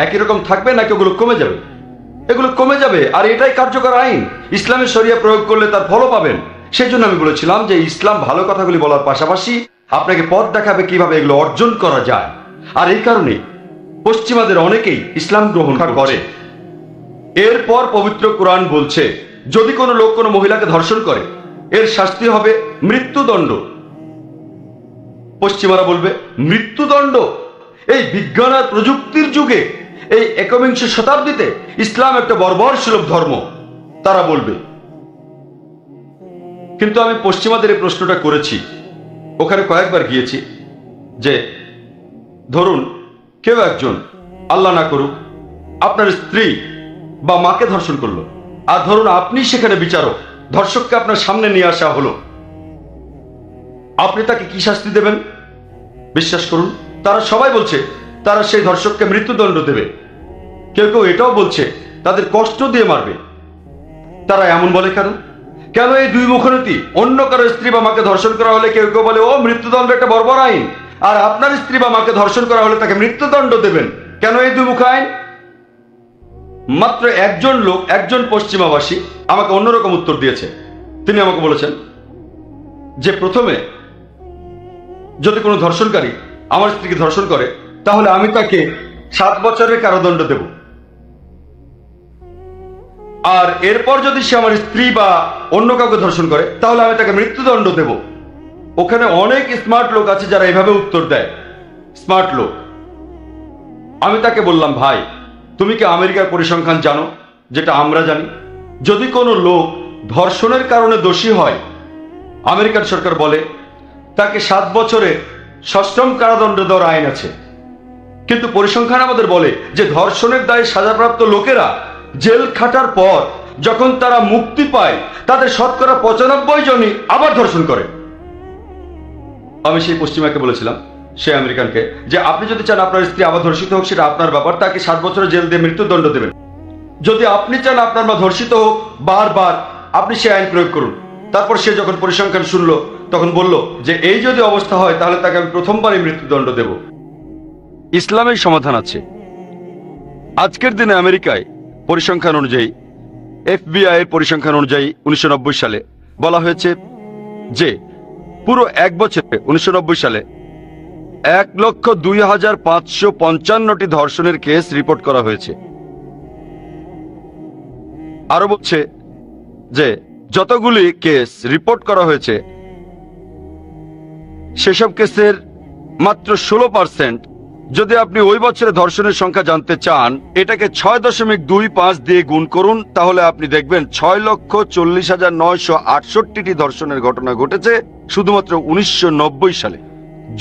একই রকম থাকবে, নাকি ওগুলো কমে যাবে? এগুলো কমে যাবে। আর এটাই কার্যকর আইন। ইসলামের শরিয়া প্রয়োগ করলে তার ফলও পাবেন। সেই জন্য আমি বলেছিলাম যে ইসলাম ভালো কথাগুলি বলার পাশাপাশি আপনাকে পথ দেখাবে কিভাবে এগুলো অর্জন করা যায়। আর এই কারণে পশ্চিমাদের অনেকেই ইসলাম গ্রহণ করে। এরপর পবিত্র কোরআন বলছে যদি কোনো লোক কোনো মহিলাকে ধর্ষণ করে, এর শাস্তি হবে মৃত্যুদণ্ড। পশ্চিমারা বলবে মৃত্যুদণ্ড? এই বিজ্ঞান আর প্রযুক্তির যুগে, এই একবিংশ শতাব্দীতে ইসলাম একটা বর্বরসুলভ ধর্ম, তারা বলবে। কিন্তু আমি পশ্চিমাদের এই প্রশ্নটা করেছি, ওখানে কয়েকবার গিয়েছি, যে ধরুন কেউ একজন, আল্লাহ না করুক, আপনার স্ত্রী বা মাকে ধর্ষণ করলো, আর ধরুন আপনি সেখানে বিচারক, ধর্ষককে আপনার সামনে নিয়ে আসা হলো, আপনি তাকে কি শাস্তি দেবেন? বিশ্বাস করুন তারা সবাই বলছে তারা সেই ধর্ষককে মৃত্যুদণ্ড দেবে। কেউ কেউ এটাও বলছে তাদের কষ্ট দিয়ে মারবে। তারা এমন বলে কেন? কেন এই দুই মুখনীতি? অন্য কারো স্ত্রী বা মাকে ধর্ষণ করা হলে কেউ কেউ বলে ও মৃত্যুদণ্ড একটা বর্বর আইন, আর আপনার স্ত্রী বা মাকে ধর্ষণ করা হলে তাকে মৃত্যুদণ্ড দেবেন। কেন এই দুই মুখ আইন? মাত্র একজন লোক, একজন পশ্চিমাবাসী আমাকে অন্যরকম উত্তর দিয়েছে। তিনি আমাকে বলেছেন যে প্রথমে যদি কোনো ধর্ষণকারী আমার স্ত্রীকে ধর্ষণ করে, তাহলে আমি তাকে 7 বছরের কারাদণ্ড দেব, আর এরপর যদি সে আমার স্ত্রী বা অন্য কাউকে ধর্ষণ করে, তাহলে আমি তাকে মৃত্যুদণ্ড দেব। ওখানে অনেক স্মার্ট লোক আছে যারা এভাবে উত্তর দেয়, স্মার্ট লোক। আমি তাকে বললাম, ভাই তুমি কি আমেরিকার পরিসংখ্যান জানো, যেটা আমরা জানি? যদি কোনো লোক ধর্ষণের কারণে দোষী হয়, আমেরিকান সরকার বলে তাকে 7 বছরে সশ্রম কারাদণ্ড দেওয়ার আইন আছে। কিন্তু পরিসংখ্যান আমাদের বলে যে ধর্ষণের দায়ে সাজাপ্রাপ্ত লোকেরা জেল খাটার পর যখন তারা মুক্তি পায়, তাদের শতকরা 95 জনই আবার ধর্ষণ করে। আমি সেই পশ্চিমাকে বলেছিলাম, সে আমেরিকানকে, যে আপনি যদি চান আপনার স্ত্রী আবার ধর্ষিত হোক, সেটা আপনার ব্যাপার, তাকে 7 বছরের জেল দিয়ে মৃত্যুদণ্ড দেবেন। যদি আপনি চান আপনার মা ধর্ষিত হোক বারবার, আপনি সে আইন প্রয়োগ করুন। তারপর সে যখন পরিসংখ্যান শুনলো, তখন বলল যে এই যদি অবস্থা হয় তাহলে তাকে আমি প্রথমবারই মৃত্যুদণ্ড দেব। ইসলামের সমাধান আছে। আজকের দিনে আমেরিকায় পরিসংখ্যান অনুযায়ী, FBI এর পরিসংখ্যান অনুযায়ী 1990 সালে বলা হয়েছে যে পুরো এক বছরে 1990 সালে 1,02,555টি ধর্ষণের কেস রিপোর্ট করা হয়েছে। আরো বলছে যে যতগুলি কেস রিপোর্ট করা হয়েছে সেসব কেসের মাত্র 16%। যদি আপনি ওই বছরে ধর্ষণের সংখ্যা জানতে চান, এটাকে 6.25 দিয়ে গুণ করুন, তাহলে আপনি দেখবেন 6,40,968টি ধর্ষণের ঘটনা ঘটেছে শুধুমাত্র 1990 সালে।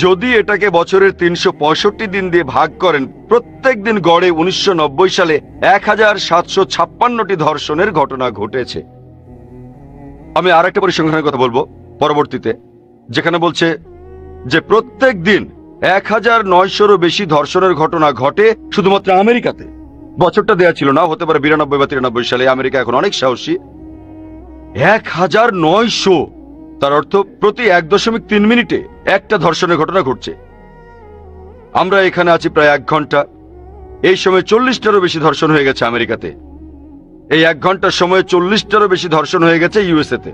যদি এটাকে বছরের 365 দিন দিয়ে ভাগ করেন, প্রত্যেক দিন গড়ে 1990 সালে 1,756টি ধর্ষণের ঘটনা ঘটেছে। আমি আরেকটা পরিসংখ্যানের কথা বলবো পরবর্তীতে, যেখানে বলছে যে প্রত্যেক দিন 1,900-রও বেশি ধর্ষণের ঘটনা ঘটে শুধুমাত্র আমেরিকাতে। বছরটা দেয়া ছিল না, হতে পারে 92 বা 93 সালে। আমেরিকা এখন অনেক সাহসী। 1,900, তার অর্থ প্রতি 1.3 মিনিটে একটা ধর্ষণের ঘটনা ঘটছে। আমরা এখানে আছি প্রায় 1 ঘন্টা। এই সময় 40টারও বেশি ধর্ষণ হয়ে গেছে আমেরিকাতে। এই 1 ঘন্টার সময়ে 40টারও বেশি ধর্ষণ হয়ে গেছে ইউএসএতে।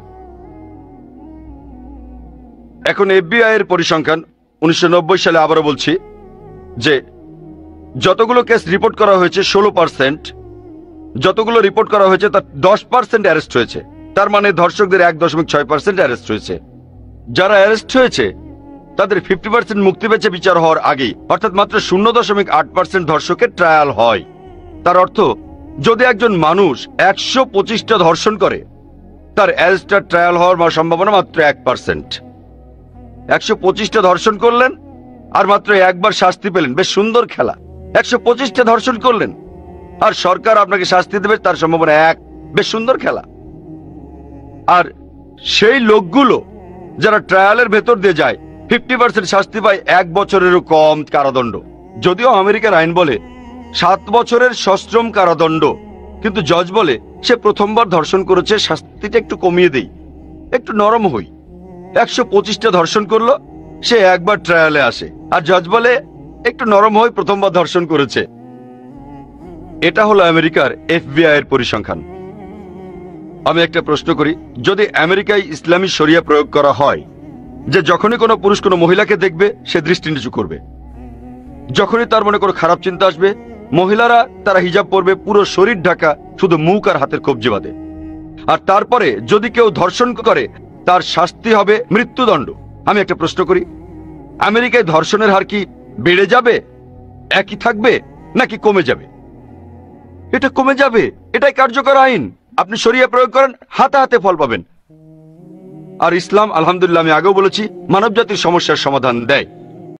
এখন FBI এর পরিসংখ্যান 1990 সালে, আবারও বলছি, যে যতগুলো কেস রিপোর্ট করা হয়েছে 16%, যতগুলো রিপোর্ট করা হয়েছে তার 10% অ্যারেস্ট হয়েছে। তার মানে ধর্ষকদের 1.6% অ্যারেস্ট হয়েছে। যারা অ্যারেস্ট হয়েছে তাদের 50% মুক্তি পেয়েছে বিচার হওয়ার আগেই, অর্থাৎ মাত্র 0.8% ধর্ষকের ট্রায়াল হয়। তার অর্থ যদি একজন মানুষ 125টা ধর্ষণ করে, তার অ্যারেস্টার ট্রায়াল হওয়ার সম্ভাবনা মাত্র 1%। 125টা ধর্ষণ করলেন আর মাত্র একবার শাস্তি পেলেন, বেশ সুন্দর খেলা। 125টা ধর্ষণ করলেন আর সরকার আপনাকে শাস্তি দেবে, তার সম্ভাবনা 1, বেশ সুন্দর খেলা। আর সেই লোকগুলো যারা ট্রায়ালের ভেতর দিয়ে যায় 50% শাস্তি পায় 1 বছরেরও কম কারাদণ্ড। যদিও আমেরিকার আইন বলে 7 বছরের সশ্রম কারাদণ্ড, কিন্তু জজ বলে সে প্রথমবার ধর্ষণ করেছে, শাস্তিটা একটু কমিয়ে দেই, একটু নরম হই। 125টা ধর্ষণ করলো, সে একবার ট্রায়ালে আসে, আর জজ বলে একটু নরম হই, প্রথমবার ধর্ষণ করেছে। এটা হলো আমেরিকার FBI এর পরিসংখ্যান। আমি একটা প্রশ্ন করি, যদি আমেরিকায় ইসলামী শরিয়া প্রয়োগ করা হয় যে যখনই কোনো পুরুষ কোনো মহিলাকে দেখবে সে দৃষ্টি নিচু করবে, যখনই তার মনে কোনো খারাপ চিন্তা আসবে, মহিলারা তারা হিজাব পরবে, পুরো শরীর ঢাকা, শুধু মুখ আর হাতের কবজি বাঁধে, আর তারপরে যদি কেউ ধর্ষণ করে তার শাস্তি হবে মৃত্যুদণ্ড। আমি একটা প্রশ্ন করি, আমেরিকায় ধর্ষণের হার কি বেড়ে যাবে, একই থাকবে, নাকি কমে যাবে? এটা কমে যাবে। এটাই কার্যকর আইন। আপনি শরিয়া প্রয়োগ করেন, হাতে হাতে ফল পাবেন। আর ইসলাম, আলহামদুলিল্লাহ, আমি আগেও বলেছি, মানব জাতির সমস্যার সমাধান দেয়।